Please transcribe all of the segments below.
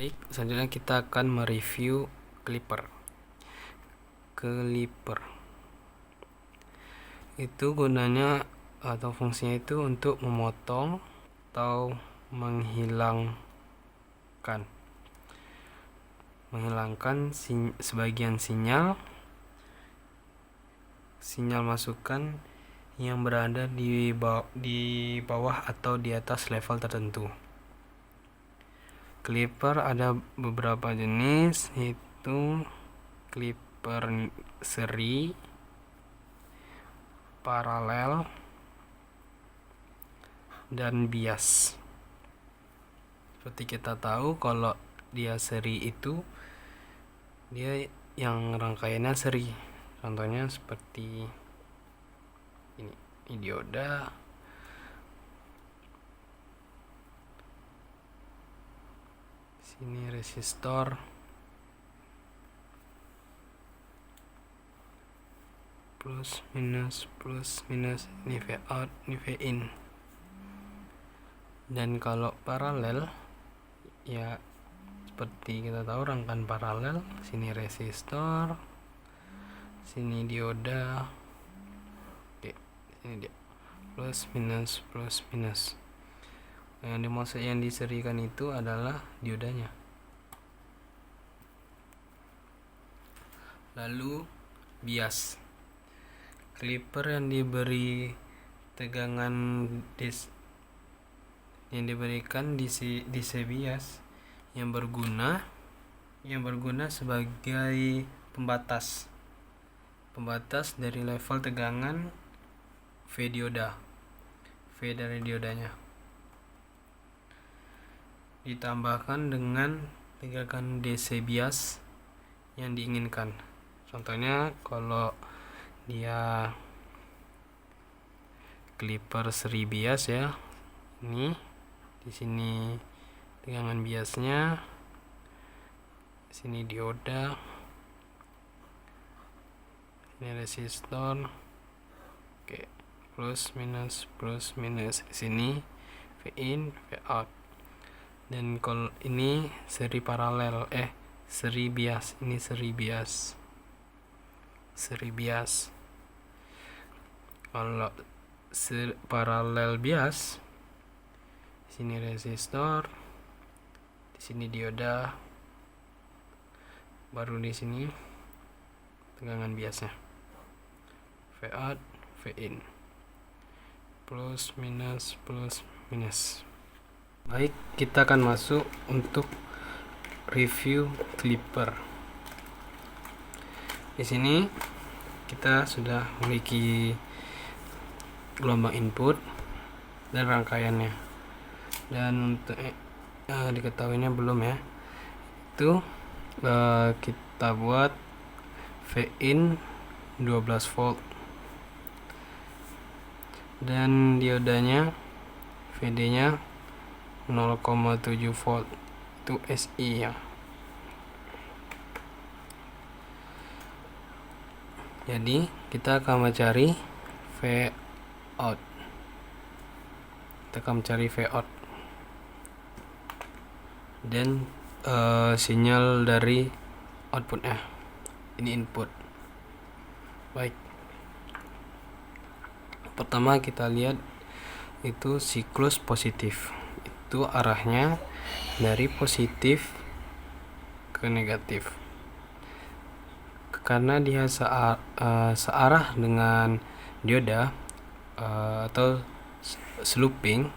Baik, selanjutnya kita akan mereview clipper. Itu gunanya atau fungsinya itu untuk memotong atau menghilangkan sebagian sinyal masukan yang berada di bawah atau di atas level tertentu. Clipper ada beberapa jenis, yaitu clipper seri, paralel, dan bias. Seperti kita tahu, kalau dia seri itu dia yang rangkaiannya seri. Contohnya seperti ini dioda, sini resistor, plus minus, ini V out, ini V in. Dan kalau paralel, ya seperti kita tahu rangkaian paralel, sini resistor, sini dioda, oke, ini dia plus minus. Yang diserikan itu adalah diodanya. Lalu bias, clipper yang diberi tegangan yang diberikan DC bias yang berguna sebagai pembatas dari level tegangan V dari diodanya, ditambahkan dengan tegangan DC bias yang diinginkan. Contohnya kalau dia clipper seri bias, ya, ini di sini tegangan biasnya, sini dioda, ini resistor, oke, plus minus, sini V in, V out. Dan kalau ini seri paralel, seri bias, ini seri bias. Kalau paralel bias, sini resistor, di sini dioda, baru di sini tegangan biasnya, V out, V in, plus minus. Baik, kita akan masuk untuk review clipper. Di sini kita sudah memiliki gelombang input dan rangkaiannya. Dan untuk diketahuinya belum, ya, itu kita buat V in 12 volt dan diodanya VD nya 0,7 volt, itu SI, ya. Jadi kita akan mencari V out. Dan sinyal dari outputnya, ini input. Baik, pertama kita lihat itu siklus positif, itu arahnya dari positif ke negatif, karena dia searah dengan dioda atau looping,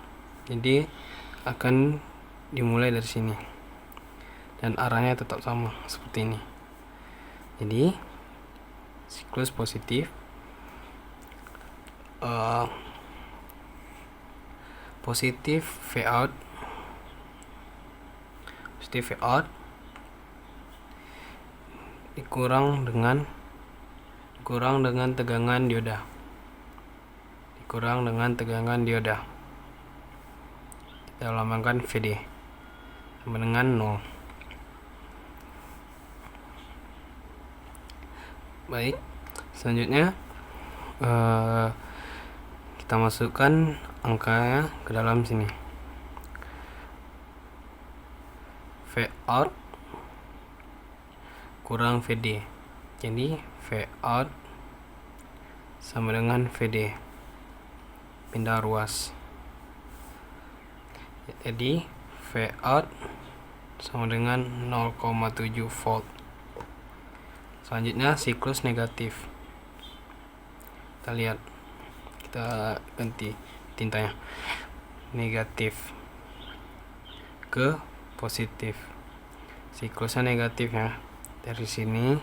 jadi akan dimulai dari sini dan arahnya tetap sama seperti ini. Jadi siklus positif, V out, dikurang dengan tegangan dioda, kita lambangkan VD sama dengan 0. Baik, selanjutnya kita masukkan angkanya ke dalam sini. V out kurang VD. Jadi V out sama dengan VD, pindah ruas. Jadi V out sama dengan 0,7 volt. Selanjutnya siklus negatif. Kita lihat, kita ganti tintanya, negatif ke positif. Siklusnya negatif ya, dari sini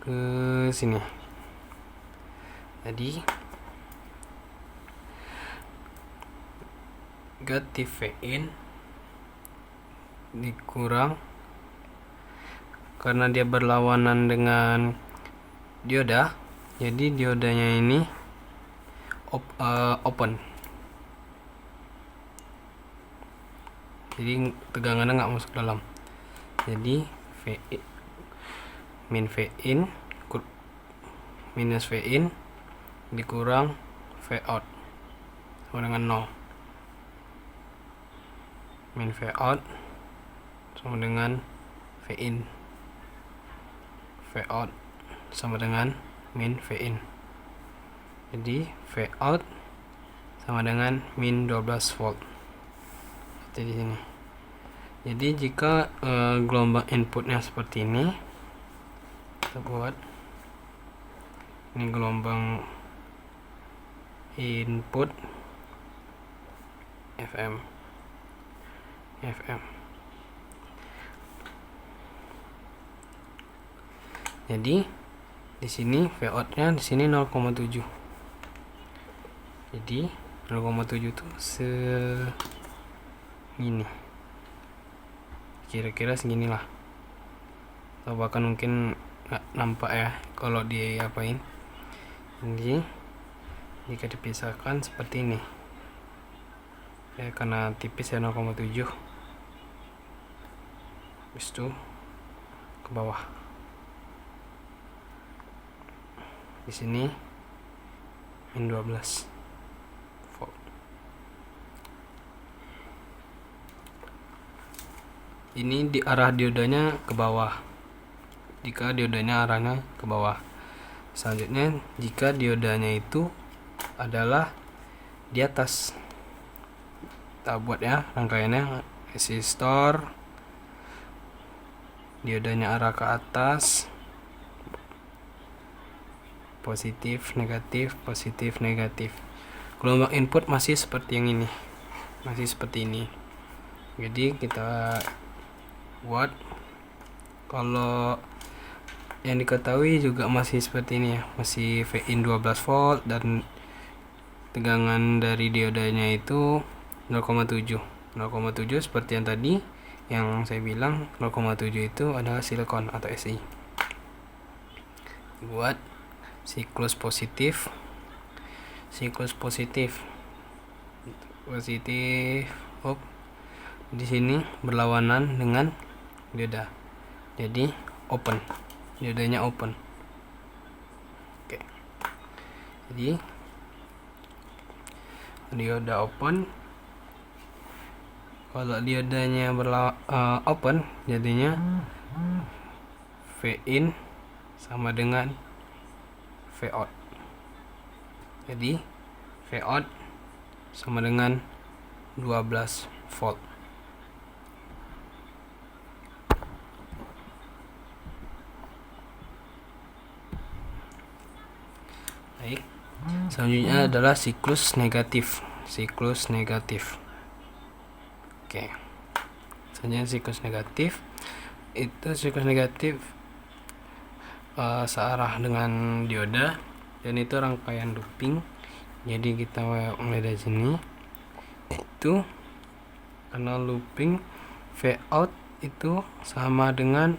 ke sini. Jadi negatif V in dikurang, karena dia berlawanan dengan dioda, jadi diodanya ini open, jadi tegangannya nggak masuk dalam. Jadi min V in minus V in dikurang V out sama dengan 0. Min V out sama dengan V in, V out sama dengan min V in. Jadi V out sama dengan min 12 volt. Jadi sini. Jadi jika gelombang inputnya seperti ini, kita buat ini gelombang input FM. Jadi di sini V out-nya di sini 0,7. Jadi 0,7 tuh segini. Kira-kira seginilah. Atau bahkan mungkin nggak nampak ya kalau diapain. Jadi jika dipisahkan seperti ini. Ya, karena tipis ya 0,7. Habis itu ke bawah. Di sini min 12 volt. Ini di arah diodanya ke bawah. Jika diodanya arahnya ke bawah. Selanjutnya jika diodanya itu adalah di atas, kita buat ya rangkaiannya. Resistor, diodanya arah ke atas, positif negatif, positif negatif. Gelombang input masih seperti yang ini, masih seperti ini. Jadi kita buat, kalau yang diketahui juga masih seperti ini ya, masih V in 12 volt dan tegangan dari diodanya itu 0,7 seperti yang tadi yang saya bilang. 0,7 itu adalah silikon atau Si. Buat siklus positif di sini berlawanan dengan dioda, jadi open, diodanya open. Oke, jadi dioda open. Kalau diodanya open, jadinya V in sama dengan V out. Jadi V out sama dengan 12 volt. Baik. Selanjutnya adalah siklus negatif. Oke. Selanjutnya siklus negatif. Itu siklus negatif searah dengan dioda, dan itu rangkaian looping. Jadi kita mulai dari sini. Itu karena looping, V out itu sama dengan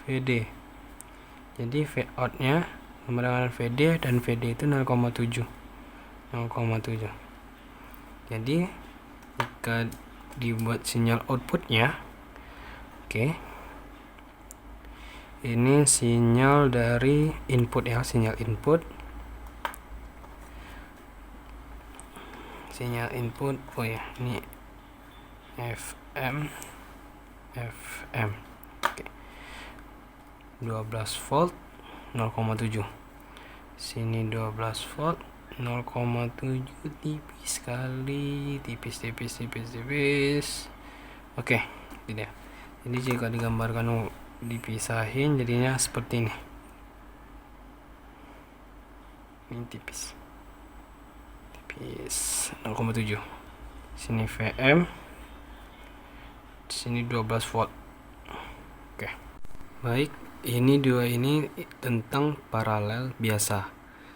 VD. Jadi V out nya sama dengan VD, dan VD itu 0,7. Jadi jika dibuat sinyal outputnya, oke, ini sinyal dari input ya, sinyal input. Oh ya, ini FM FM. Oke. 12 volt 0,7. Sini 12 volt 0,7, tipis sekali, tipis. Oke, tidak. Jadi jika digambarkan dipisahin jadinya seperti ini. Ini tipis 0,7. Sini VM, sini 12 volt. Oke. Baik, ini tentang paralel biasa.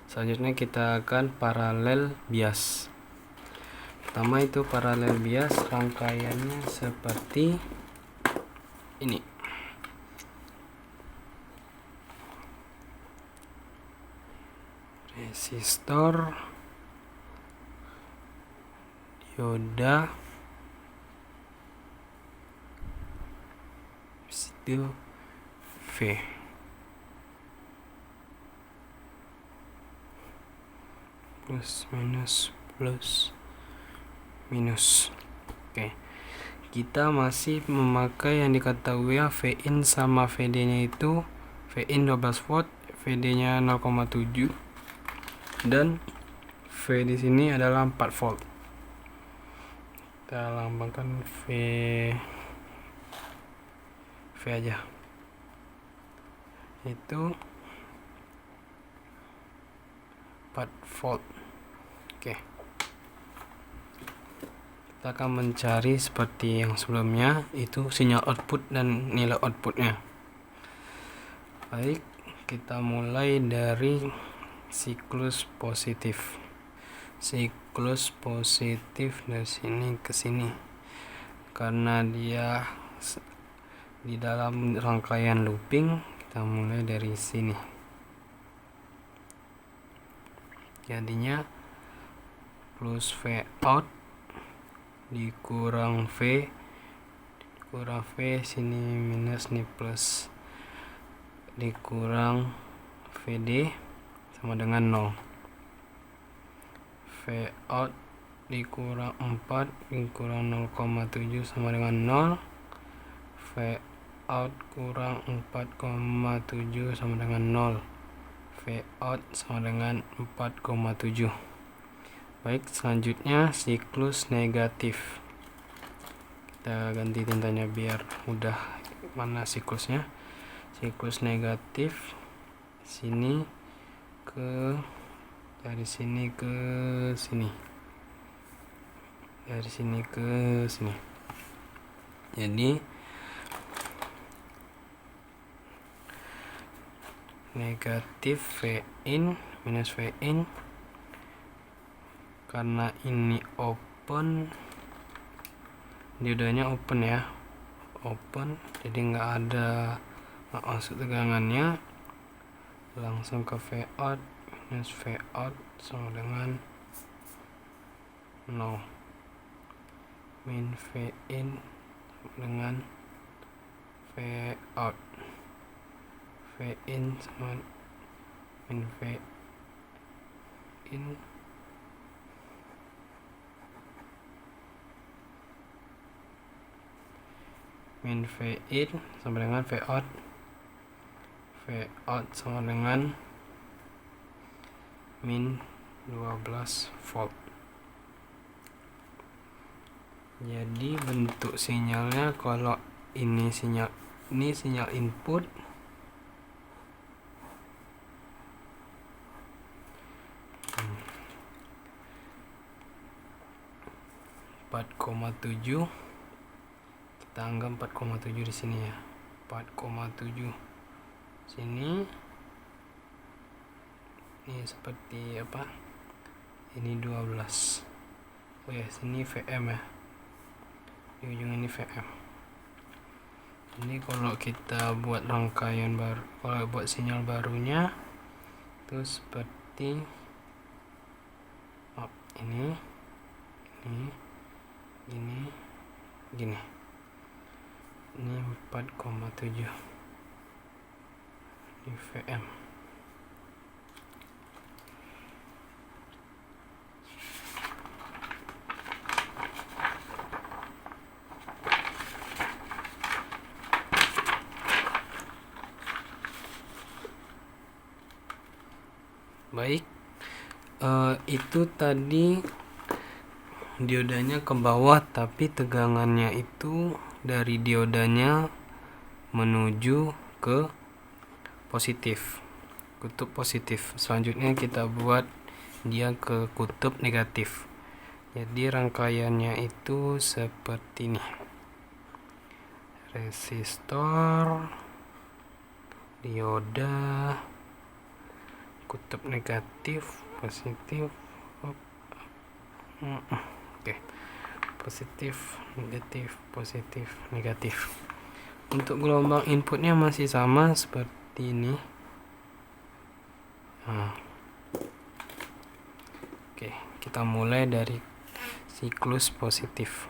Selanjutnya kita akan paralel bias. Pertama itu paralel bias, rangkaiannya seperti ini. Resistor, dioda, itu V. Plus minus. Oke. Kita masih memakai yang diketahui ya, Vin sama VD nya itu Vin 12 volt, VD nya 0,7, dan V di sini adalah 4 volt. Kita lambangkan V aja, itu 4 volt. Oke. Kita akan mencari seperti yang sebelumnya, itu sinyal output dan nilai outputnya. Baik, kita mulai dari siklus positif. Siklus positif dari sini ke sini, karena dia di dalam rangkaian looping, kita mulai dari sini. Jadinya plus V out dikurang V sini minus nih plus, dikurang VD sama dengan 0. V out dikurang 4 dikurang 0,7 sama dengan 0. V out kurang 4,7 sama dengan 0. V out sama dengan 4,7. Baik, selanjutnya siklus negatif. Kita ganti tintanya biar mudah mana siklusnya. Siklus negatif sini dari sini ke sini. Dari sini ke sini. Jadi negatif Vin minus Vin, karena ini open, diodanya open ya, open, jadi nggak masuk tegangannya, langsung ke V out minus V out sama dengan 0, min V in dengan V out, V in sama min V in min V in sama dengan V out, V out sama dengan min 12 volt. Jadi bentuk sinyalnya, kalau ini sinyal input, empat koma tujuh, kita anggap 4,7 di sini ya, 4,7 sini. Ini seperti apa, ini 12. Oh ya, sini VM ya, di ujung ini VM. Ini kalau kita buat rangkaian baru, kalau buat sinyal barunya itu seperti ini gini. Ini 4,7 di VM. Baik, itu tadi diodanya ke bawah, tapi tegangannya itu dari diodanya menuju ke positif, kutub positif. Selanjutnya kita buat dia ke kutub negatif. Jadi rangkaiannya itu seperti ini: resistor, dioda, kutub negatif, positif. Oke, positif, negatif. Untuk gelombang inputnya masih sama seperti ini. Oke, kita mulai dari siklus positif.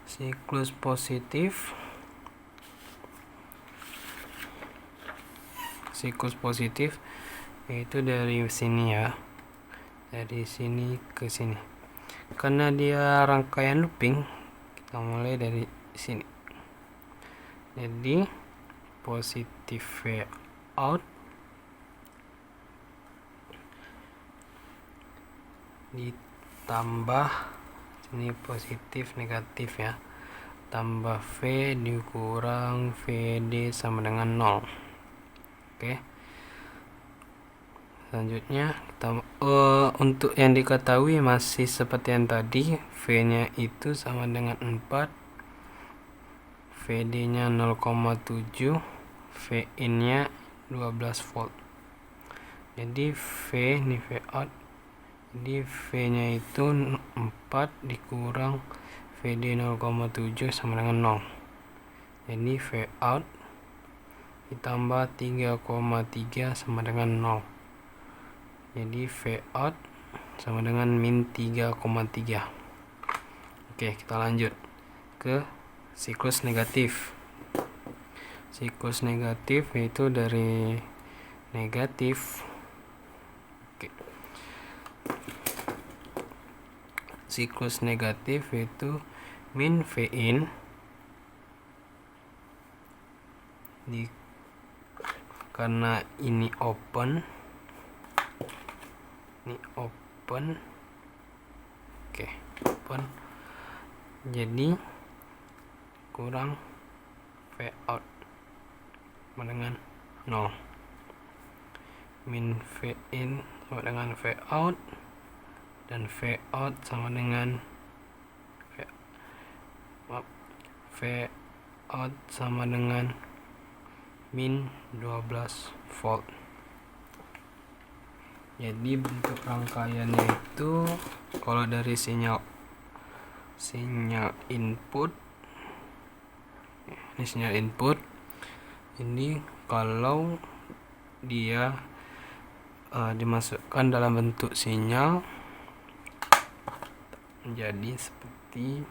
Siklus positif yaitu dari sini ya, dari sini ke sini. Karena dia rangkaian looping, kita mulai dari sini. Jadi positif V out ditambah ini positif negatif ya, tambah V dikurang VD sama dengan 0. Oke, selanjutnya kita untuk yang diketahui masih seperti yang tadi, V nya itu sama dengan 4, VD nya 0,7, VIN nya 12 volt. Jadi V ini V out, jadi V nya itu 4 dikurang VD 0,7 sama dengan 0. Jadi V out ditambah 3,3 sama dengan 0. Jadi V out sama dengan min 3,3. Oke, kita lanjut ke siklus negatif. Siklus negatif yaitu dari negatif. Oke. Siklus negatif yaitu min Vin karena ini open, oke, open, jadi kurang V out sama dengan 0. Min Vin sama dengan V out, dan V out sama dengan V out sama dengan min 12 volt. Jadi bentuk rangkaiannya itu kalau dari sinyal input, ini sinyal input, ini kalau dia dimasukkan dalam bentuk sinyal menjadi seperti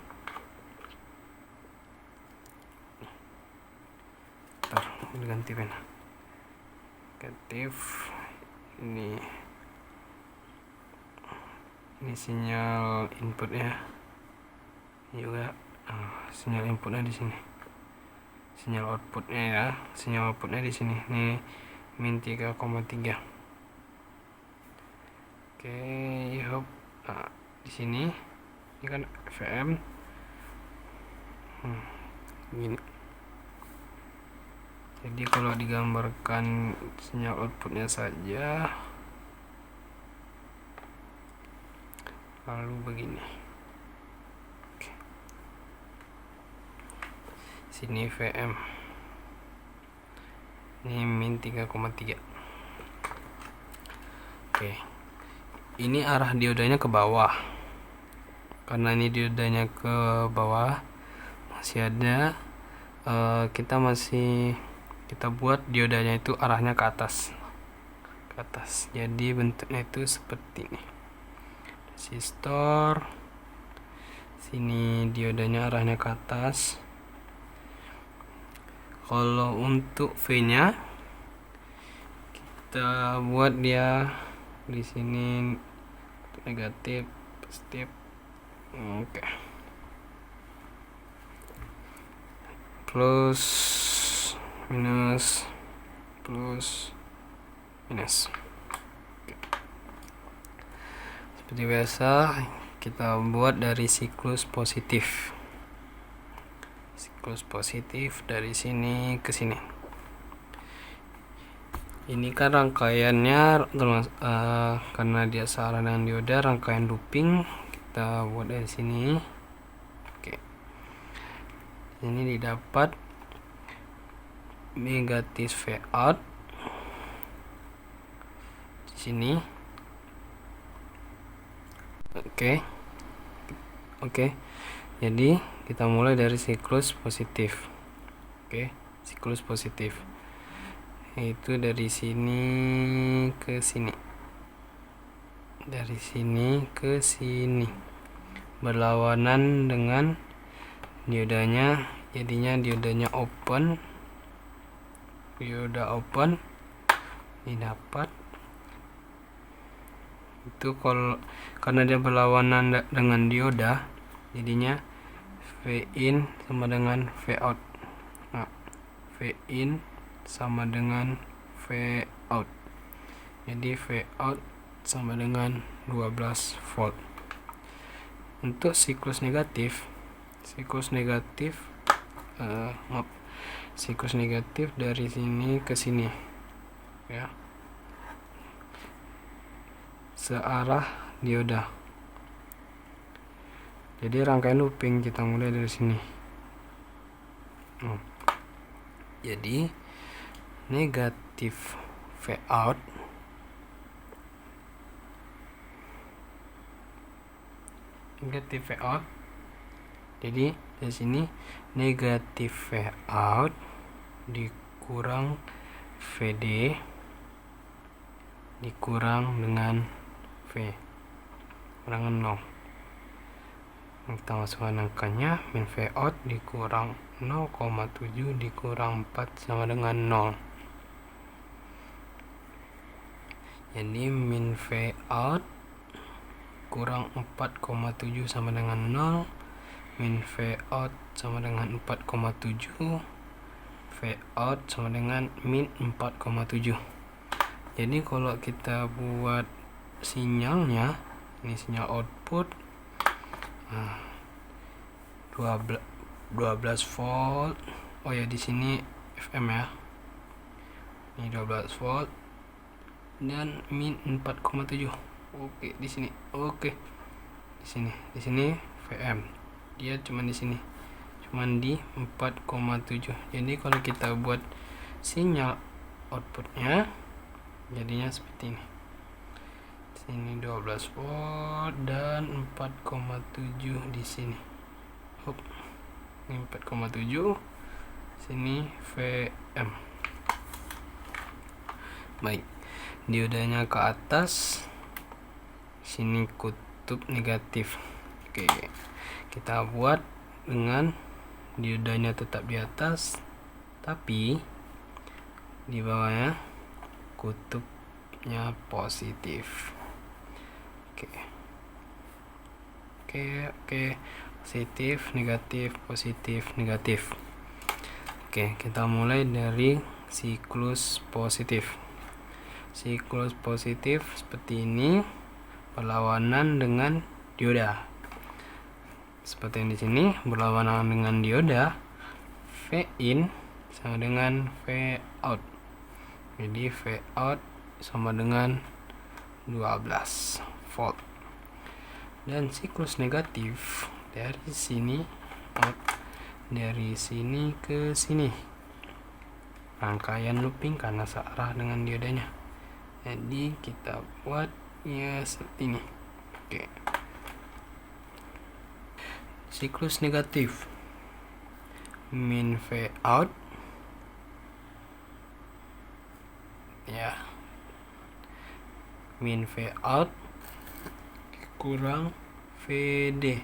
ganti pena negatif. Ini sinyal inputnya, ini juga sinyal inputnya di sini, sinyal outputnya ya, sinyal outputnya di sini. Ini min 3,3. Oke, di sini ini kan FM gini. Jadi kalau digambarkan sinyal outputnya saja, lalu begini. Oke. Sini VM, ini min 3,3. Oke, ini arah diodanya ke bawah. Karena ini diodanya ke bawah, masih ada kita buat diodanya itu arahnya ke atas. Jadi bentuknya itu seperti ini. Resistor, sini diodanya arahnya ke atas. Kalau untuk V nya kita buat dia di sini negatif, positif. Oke. Plus, minus, plus, minus. Seperti biasa kita buat dari siklus positif. Siklus positif dari sini ke sini. Ini kan rangkaiannya karena dia searah dengan dioda, rangkaian looping kita buat dari sini. Oke. Ini didapat negatif V out di sini. Oke. Jadi kita mulai dari siklus positif. Siklus positif. Itu dari sini ke sini. Dari sini ke sini. Berlawanan dengan diodanya, jadinya diodanya open. Dioda open didapat. Itu karena dia berlawanan dengan dioda, jadinya V in sama dengan V out. Nah, V in sama dengan V out. Jadi V out sama dengan 12 volt. Untuk siklus negatif dari sini ke sini, ya, searah dioda. Jadi rangkaian looping kita mulai dari sini. Jadi negatif V out jadi di sini negatif V out dikurang VD dikurang dengan V kurangan 0. Kita masukkan angkanya, min V out dikurang 0,7 dikurang 4 sama dengan 0. Jadi min V out kurang 4,7 sama dengan 0. Min V out sama dengan 4,7. V out sama dengan min 4,7. Jadi kalau kita buat sinyalnya, ini sinyal output 12 volt. Oh ya, di sini FM ya. Ini 12 volt dan min 4,7. Oke, di sini. Oke. Di sini VM. Dia cuma di sini. Cuman di 4,7. Jadi kalau kita buat sinyal outputnya jadinya seperti ini. Sini 12 volt dan 4,7 di sini. Ini 4,7. Sini VM. Baik. Diodanya ke atas. Sini kutub negatif. Oke. Kita buat dengan diodanya tetap di atas, tapi di bawahnya kutubnya positif. Oke. Positif, negatif. Oke, kita mulai dari siklus positif. Siklus positif seperti ini, berlawanan dengan dioda. Seperti yang di sini, berlawanan dengan dioda, V in sama dengan V out. Jadi V out sama dengan 12 volt. Dan siklus negatif dari sini ke sini, rangkaian looping karena searah dengan diodanya. Jadi kita buatnya seperti ini. Oke. Siklus negatif, min V out, ya, min V out kurang VD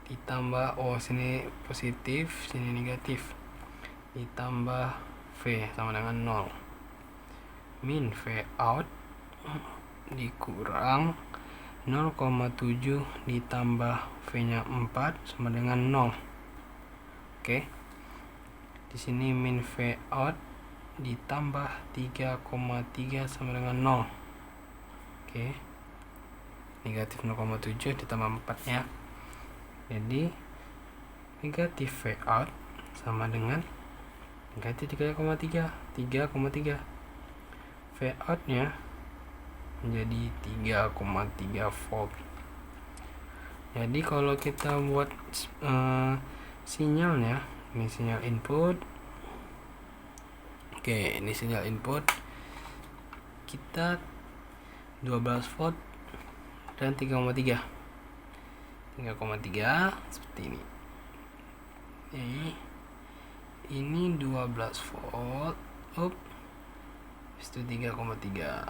ditambah, sini positif, sini negatif, ditambah V sama dengan 0. Min V out dikurang 0,7 ditambah V nya 4 sama dengan 0. Oke. Di sini min V out ditambah 3,3 sama dengan 0. Oke, negatif 0,7 ditambah 4 ya. Jadi negatif V out sama dengan negatif 3,3. V out nya menjadi 3,3 volt. Jadi kalau kita buat sinyalnya, ini sinyal input. Oke, ini sinyal input. Kita 12 volt dan 3,3 seperti ini. Ini 12 volt. Itu 3,3.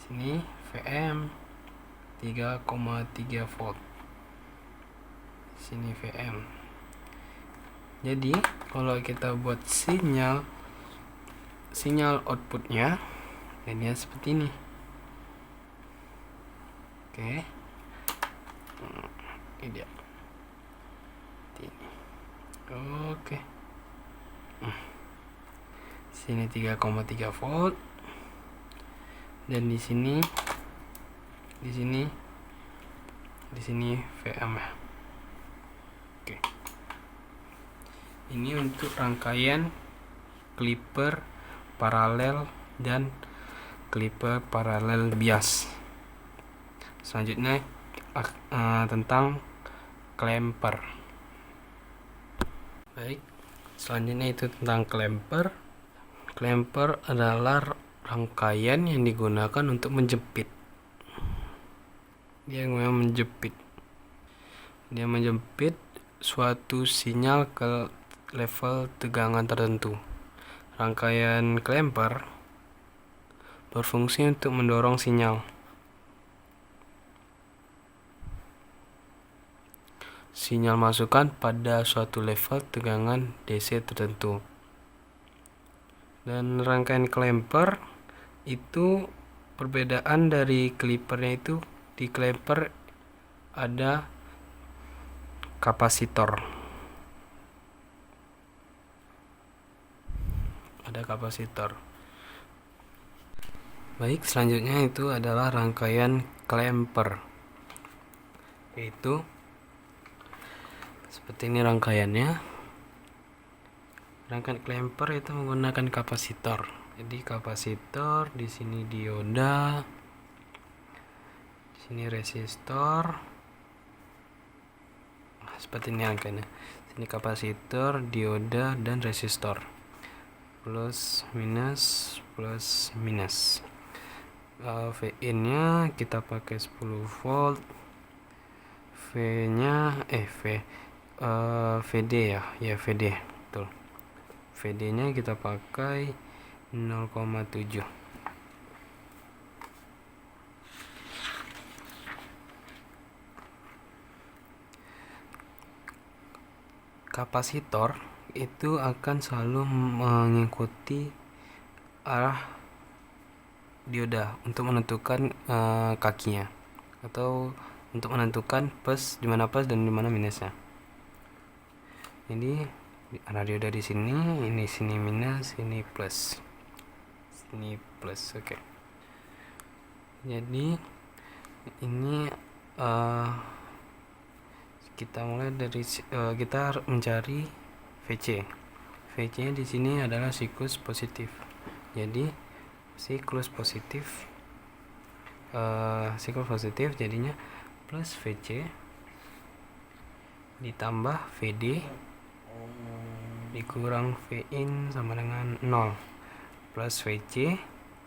Sini VM 3,3 volt. Sini VM. Jadi kalau kita buat sinyal outputnya ini seperti ini. Oke, ini dia. Oke, sini 3,3 volt dan di sini VM ya. Oke, ini untuk rangkaian clipper paralel dan clipper paralel bias. Selanjutnya tentang clamper. Baik, selanjutnya itu tentang clamper. Clamper adalah rangkaian yang digunakan untuk menjepit. Dia menjepit suatu sinyal ke level tegangan tertentu. Rangkaian clamper berfungsi untuk mendorong sinyal masukan pada suatu level tegangan DC tertentu. Dan rangkaian clamper itu perbedaan dari clippernya itu, di clamper ada kapasitor. Baik, selanjutnya itu adalah rangkaian clamper, yaitu seperti ini rangkaiannya. Rangkaian clamper itu menggunakan kapasitor. Jadi kapasitor, di sini dioda, di sini resistor. Seperti ini rangkaiannya. Sini kapasitor, dioda, dan resistor. Plus minus. VIN-nya kita pakai 10 volt. VD ya, VD. Betul. VD-nya kita pakai 0,7. Kapasitor itu akan selalu mengikuti arah dioda untuk menentukan kakinya, atau untuk menentukan plus di mana plus dan di mana minusnya. Jadi arah dioda di sini, ini sini minus, ini plus. Oke. Jadi ini kita mulai dari kita mencari VC. VC di sini adalah siklus positif. Jadi siklus positif jadinya plus VC ditambah VD dikurang VIN sama dengan 0, plus VC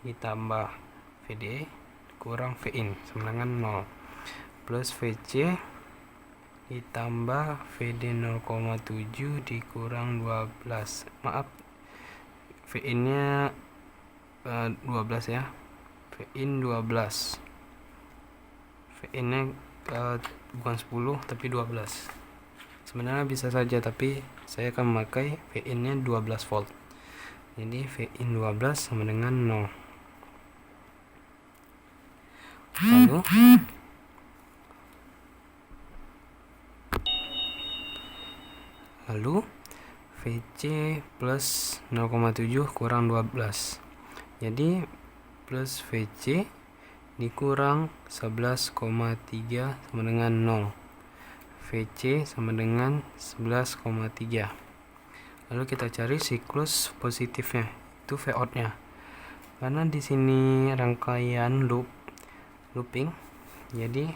ditambah VD kurang VIN sama dengan 0, plus VC ditambah VD 0,7 dikurang 12. Maaf, VIN nya 12 ya. VIN 12. VIN nya bukan 10 tapi 12. Sebenarnya bisa saja, tapi saya akan memakai VIN nya 12 volt. Jadi VIN 12 sama dengan 0. Lalu VC plus 0,7 kurang 12. Jadi plus VC dikurang 11,3 sama dengan 0. VC sama dengan 11,3. Lalu kita cari siklus positifnya, itu V out-nya. Karena di sini rangkaian looping, jadi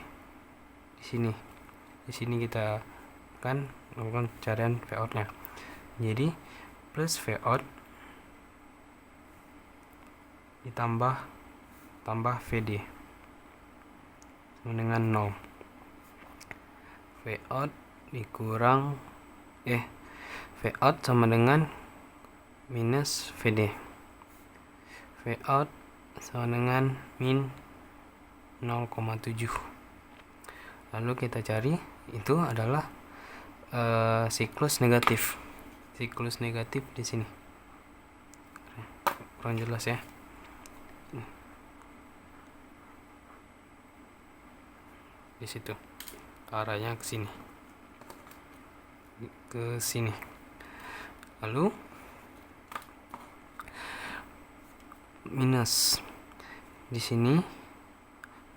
di sini kita akan melakukan pencarian V out-nya. Jadi plus V out ditambah VD sama dengan 0. V out dikurang V out sama dengan minus VD. V out sama dengan min 0,7. Lalu kita cari itu adalah siklus negatif. Siklus negatif di sini. Kurang jelas ya. Di situ. Arahnya ke sini. Lalu minus di sini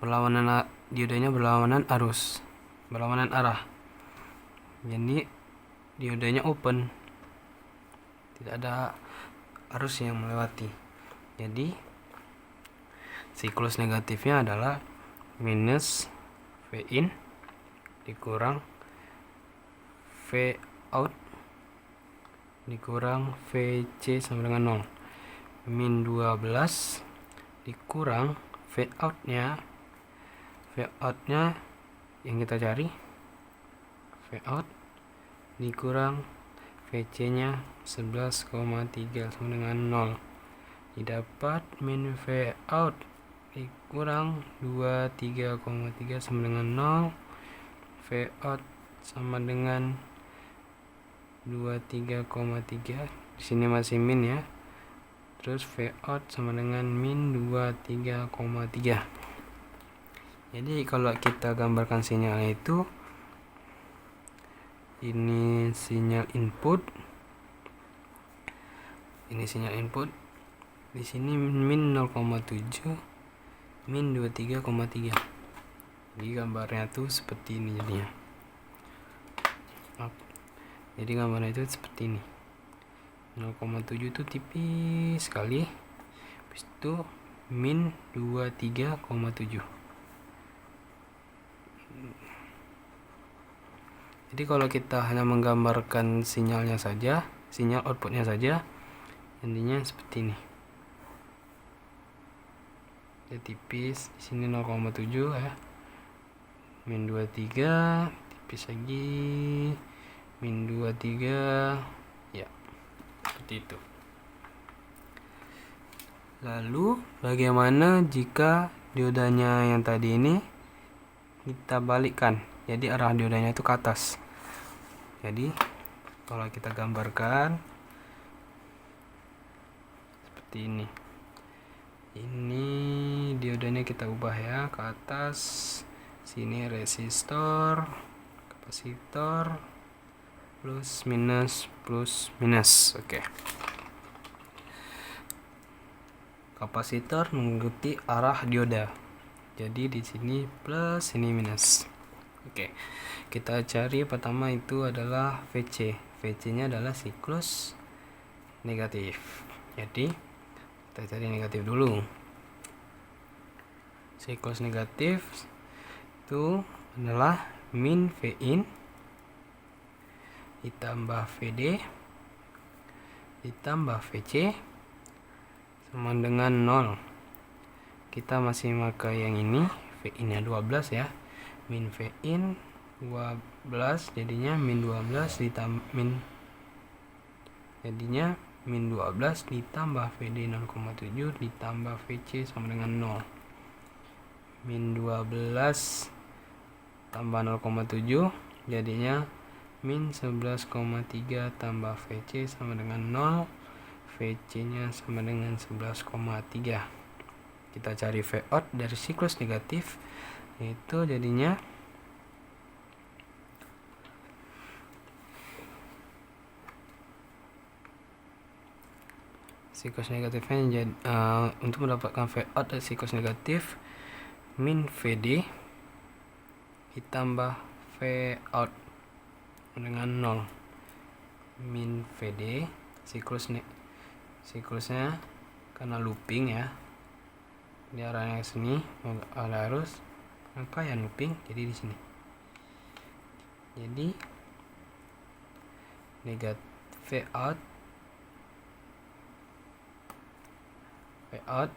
berlawanan, diodanya berlawanan arah. Jadi diodanya open, tidak ada arus yang melewati. Jadi siklus negatifnya adalah minus V in dikurang V out dikurang VC sama dengan 0. Min 12 dikurang V out-nya yang kita cari, V out dikurang VC-nya 11,3 sama dengan 0. Didapat min V out dikurang 23,3 sama dengan 0. V out sama dengan 23,3. Di sini masih min ya. Terus V out sama dengan min 23,3. Jadi kalau kita gambarkan sinyalnya itu, ini sinyal input, di sini min 0,7, min 23,3. Jadi gambarnya tuh seperti ini jadinya. Jadi gambarnya itu seperti ini. 0,7 itu tipis sekali. Habis itu min 23,7. Jadi kalau kita hanya menggambarkan sinyalnya saja, sinyal outputnya saja, intinya seperti ini. Ya tipis, di sini 0,7 ya. Min 23, tipis lagi. Min 23, ya. Seperti itu. Lalu bagaimana jika diodanya yang tadi ini kita balikkan? Jadi arah diodanya itu ke atas. Jadi kalau kita gambarkan seperti ini. Ini diodanya kita ubah ya ke atas. Sini resistor, kapasitor, plus minus. Oke. Kapasitor mengikuti arah dioda. Jadi di sini plus, ini minus. Oke. Kita cari pertama itu adalah VC. VC-nya adalah siklus negatif. Jadi kita cari negatif dulu. Siklus negatif itu adalah min V in ditambah VD ditambah VC sama dengan 0. Kita masih pakai yang ini, V in nya 12 ya. Min V in 12 jadinya min 12 jadinya min 12 ditambah VD 0,7 ditambah VC sama dengan 0. Min 12 tambah 0,7 jadinya min 11,3 tambah VC sama dengan 0. VC nya sama dengan 11,3. Kita cari V out dari siklus negatif, itu jadinya siklus negatifnya jadi untuk mendapatkan V out dari siklus negatif, min VD ditambah V out dengan 0. Min VD siklusnya karena looping ya, di arahnya ke sini ada arus, maka yang looping jadi di sini. Jadi negatif V out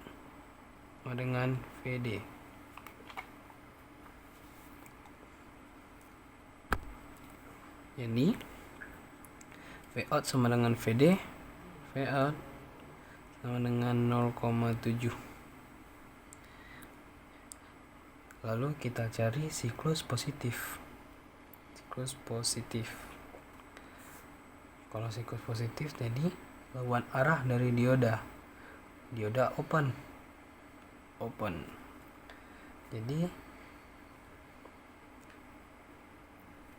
sama dengan VD. Jadi V out sama dengan VD, V out sama dengan 0,7. Lalu kita cari siklus positif. Kalau siklus positif jadi lawan arah dari dioda open.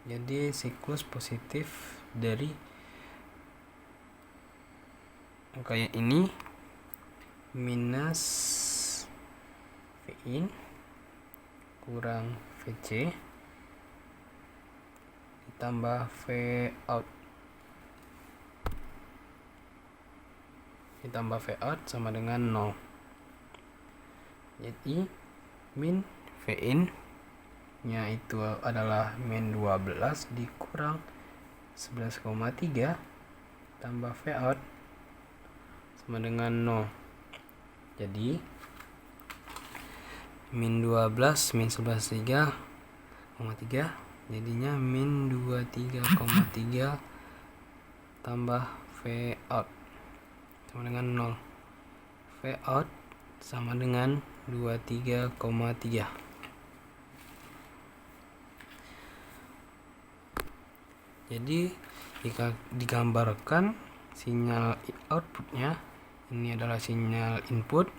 Jadi siklus positif dari kayak ini minus V in kurang VC ditambah V out sama dengan 0. Jadi min V in nya itu adalah min 12 dikurang 11,3 tambah V out sama dengan 0. Jadi min 12 min 11,3 jadinya min 23,3 tambah V out sama dengan 0. V out sama dengan 23,3. Jadi jika digambarkan sinyal outputnya, ini adalah sinyal input,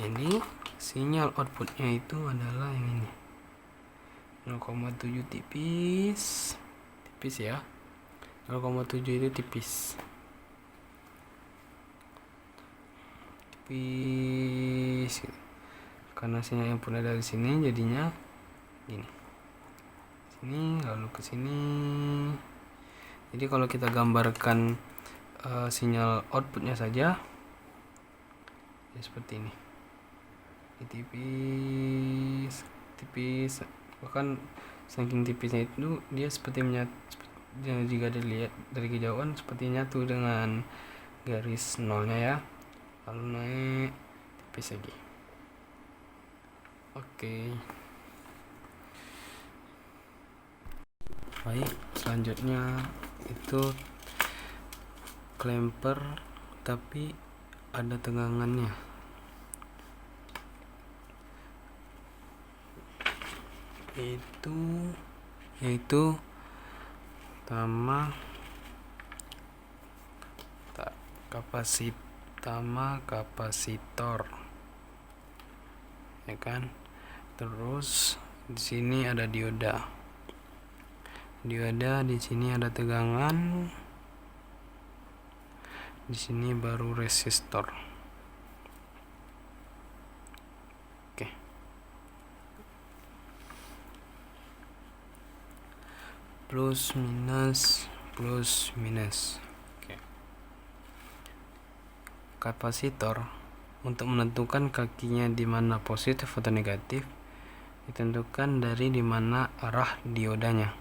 jadi sinyal outputnya itu adalah yang ini 0,7 tipis ya, 0,7 itu tipis karena sinyal inputnya dari sini jadinya gini, sini lalu ke sini. Jadi kalau kita gambarkan sinyal outputnya saja ya seperti ini, tipis, bahkan saking tipisnya itu dia seperti jika dilihat dari kejauhan seperti nyatu dengan garis nolnya ya, lalu naik tipis lagi. Oke. Baik, selanjutnya itu clamper tapi ada tegangannya, yaitu kapasitor ya kan. Terus di sini ada dioda, di sini ada tegangan, di sini baru resistor. Oke. Plus minus. Oke. Kapasitor untuk menentukan kakinya di mana positif atau negatif ditentukan dari di mana arah diodanya.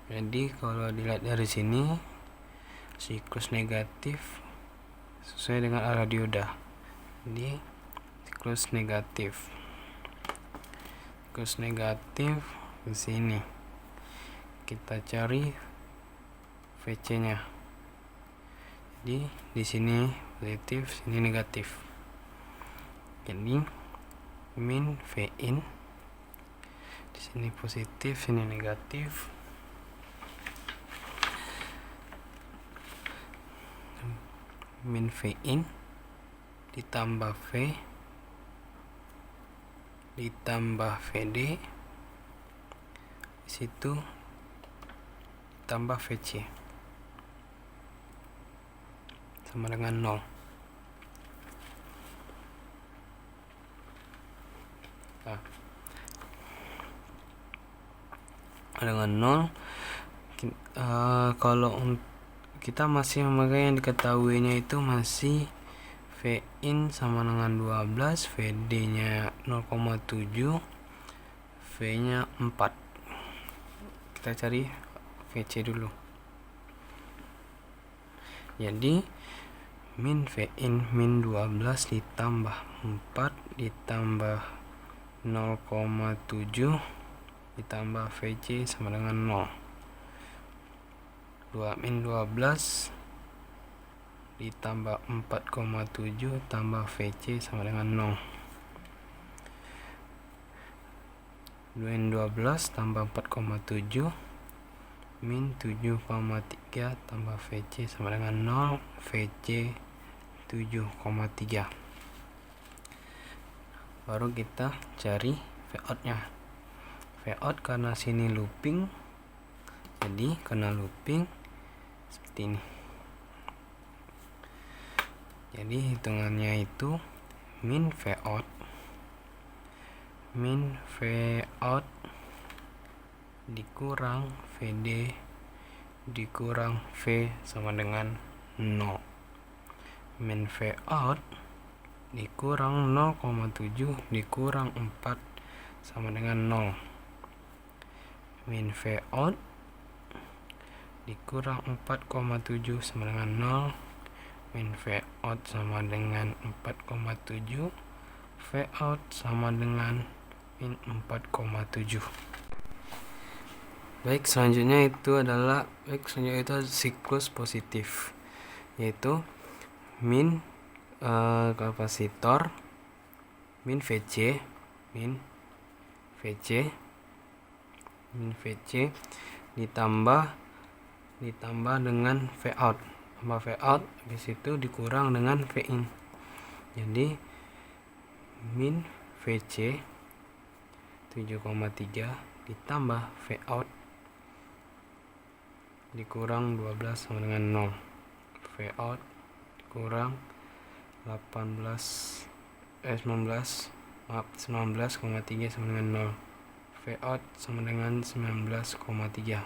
Jadi kalau dilihat dari sini siklus negatif sesuai dengan arah dioda. Jadi siklus negatif di sini. Kita cari VC-nya. Jadi di sini positif, sini negatif. Jadi min V in di sini positif, sini negatif. Min V in ditambah V ditambah VD, di situ ditambah VC sama dengan 0. Nah, dengan 0 kalau kita masih memakai yang diketahuinya itu masih V in sama dengan 12, VD nya 0,7, V nya 4. Kita cari VC dulu. Jadi min V in min 12 ditambah 4 ditambah 0,7 ditambah VC sama dengan 0. 2 min 12 ditambah 4,7 tambah VC sama dengan 0. 2 min 12 tambah 4,7 min 7,3 tambah VC sama dengan 0. VC 7,3. Baru kita cari Vout nya. Vout karena sini looping, jadi kena looping seperti ini. Jadi hitungannya itu min Vout dikurang VD dikurang V sama dengan 0. Min Vout dikurang 0,7 dikurang 4 sama dengan 0. Min Vout dikurang 4,7 sama dengan 0. Min Vout sama dengan 4,7. Vout sama dengan min 4,7. Baik, selanjutnya itu siklus positif, yaitu min kapasitor min VC ditambah dengan Vout, tambah Vout habis itu dikurang dengan V in. Jadi min VC 7,3 ditambah Vout dikurang 12 sama dengan 0. Vout kurang 19,3 sama dengan 0. Vout sama dengan 19,3.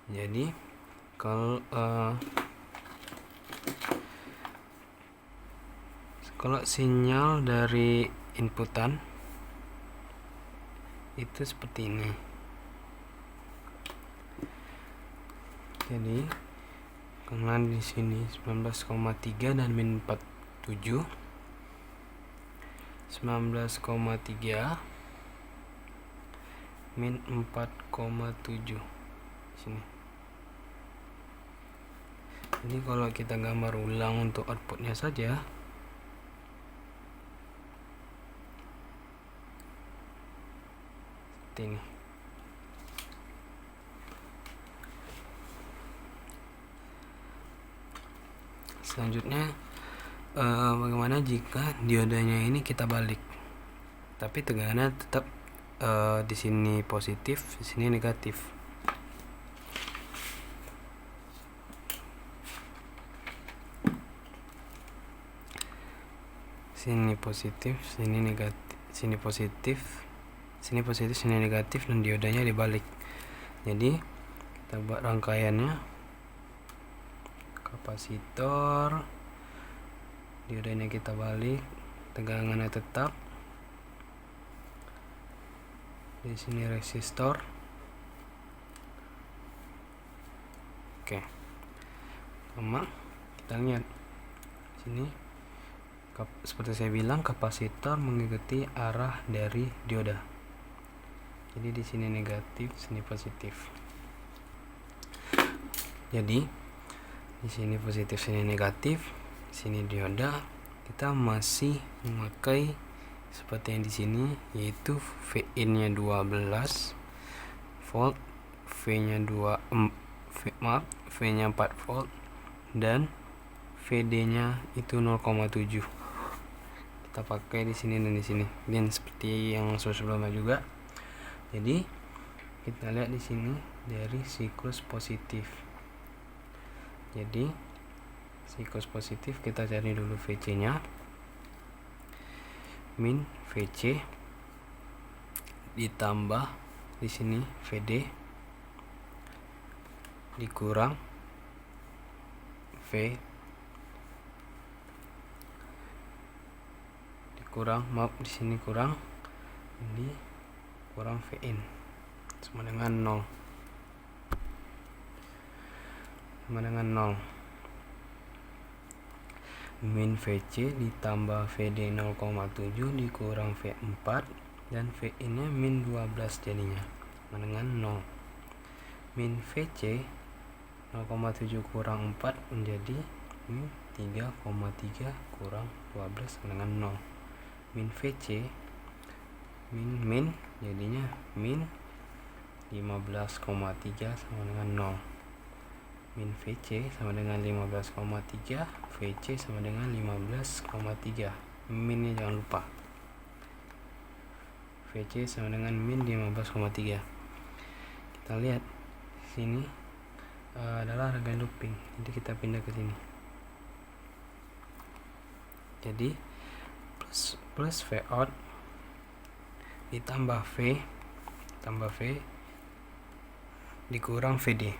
Jadi kalau sinyal dari inputan itu seperti ini. Jadi karena di sini 19,3 dan min 47, 19,3 min 4,7 sini. Jadi kalau kita gambar ulang untuk outputnya saja, seperti ini. Selanjutnya bagaimana jika diodanya ini kita balik, tapi tegangannya tetap di sini positif, di sini negatif. Sini positif, sini negatif, sini positif, sini negatif, dan diodanya dibalik. Jadi kita buat rangkaiannya. Kapasitor, diodanya kita balik, tegangannya tetap. Di sini resistor. Oke. Sama kita lihat sini, seperti saya bilang, kapasitor mengikuti arah dari dioda. Jadi di sini negatif, sini positif. Jadi di sini positif, sini negatif, sini dioda. Kita masih memakai seperti yang di sini, yaitu V in-nya 12 volt, V-nya 4 volt, dan VD-nya itu 0,7. Kita pakai di sini dan di sini. Dan seperti yang sebelumnya juga. Jadi kita lihat di sini dari siklus positif. Jadi siklus positif kita cari dulu VC nya. min VC ditambah di sini VD dikurang V di sini kurang ini kurang Vin sama dengan 0 min VC ditambah VD 0,7 dikurang V4 dan Vin nya min 12 jadinya sama dengan 0. Min VC 0,7 kurang 4 menjadi min 3,3 kurang 12 sama dengan 0. Min VC min jadinya min 15,3 sama dengan 0. Min VC sama dengan 15,3, VC sama dengan 15,3. Minnya jangan lupa. VC sama dengan min 15,3. Kita lihat sini adalah rangkaian looping. Jadi kita pindah ke sini. Jadi plus V out ditambah V dikurang VD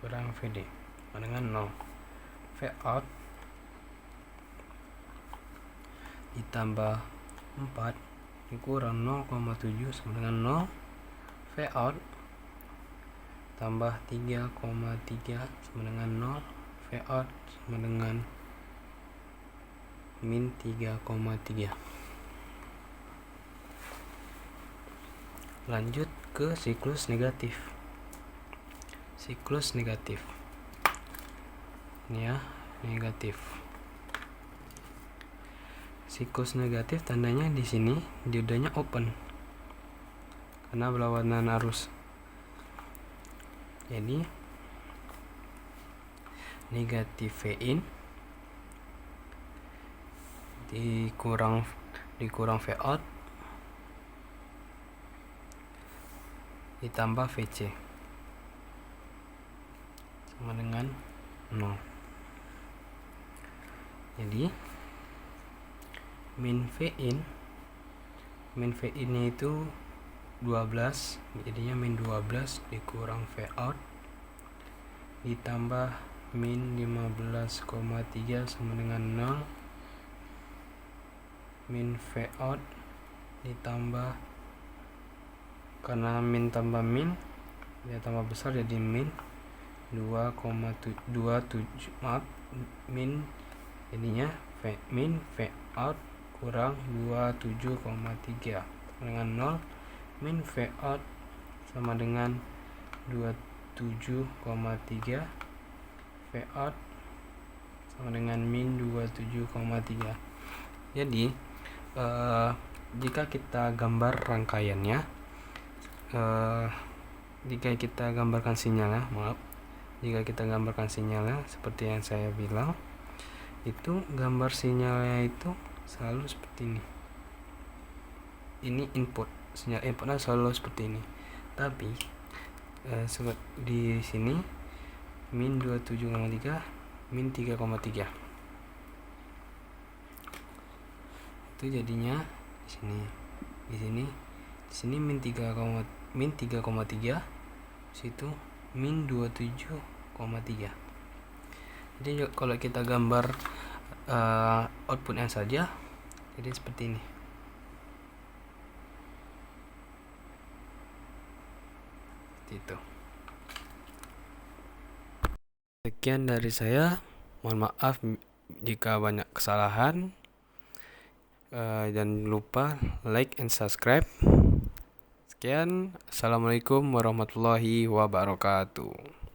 sama dengan 0. V out ditambah 4 dikurang 0,7 sama dengan 0. V out tambah 3,3 sama dengan 0. V out sama dengan min 3,3. Lanjut ke siklus negatif. Ini ya, negatif. Siklus negatif tandanya di sini diodanya open karena berlawanan arus. Jadi negatif Vin dikurang V out ditambah VC sama dengan 0. Jadi min Vin nya itu 12, jadinya min 12 dikurang V out ditambah min 15,3 sama dengan 0. Min V out ditambah, karena min tambah min dia tambah besar jadi min 2,27 min jadinya min V out kurang 27,3 dengan 0. Min V out sama dengan 27,3, V out sama dengan min 27,3. Jadi jika kita gambar rangkaiannya, jika kita gambarkan sinyalnya seperti yang saya bilang, itu gambar sinyalnya itu selalu seperti ini. Ini input, sinyal inputnya selalu seperti ini. Tapi di sini min 27,3, min 3,3. Itu jadinya di sini min 3,3, situ min 27,3. Jadi kalau kita gambar outputnya saja, jadi seperti ini. Itu. Sekian dari saya. Mohon maaf jika banyak kesalahan. Jangan lupa like and subscribe. Sekian. Assalamualaikum warahmatullahi wabarakatuh.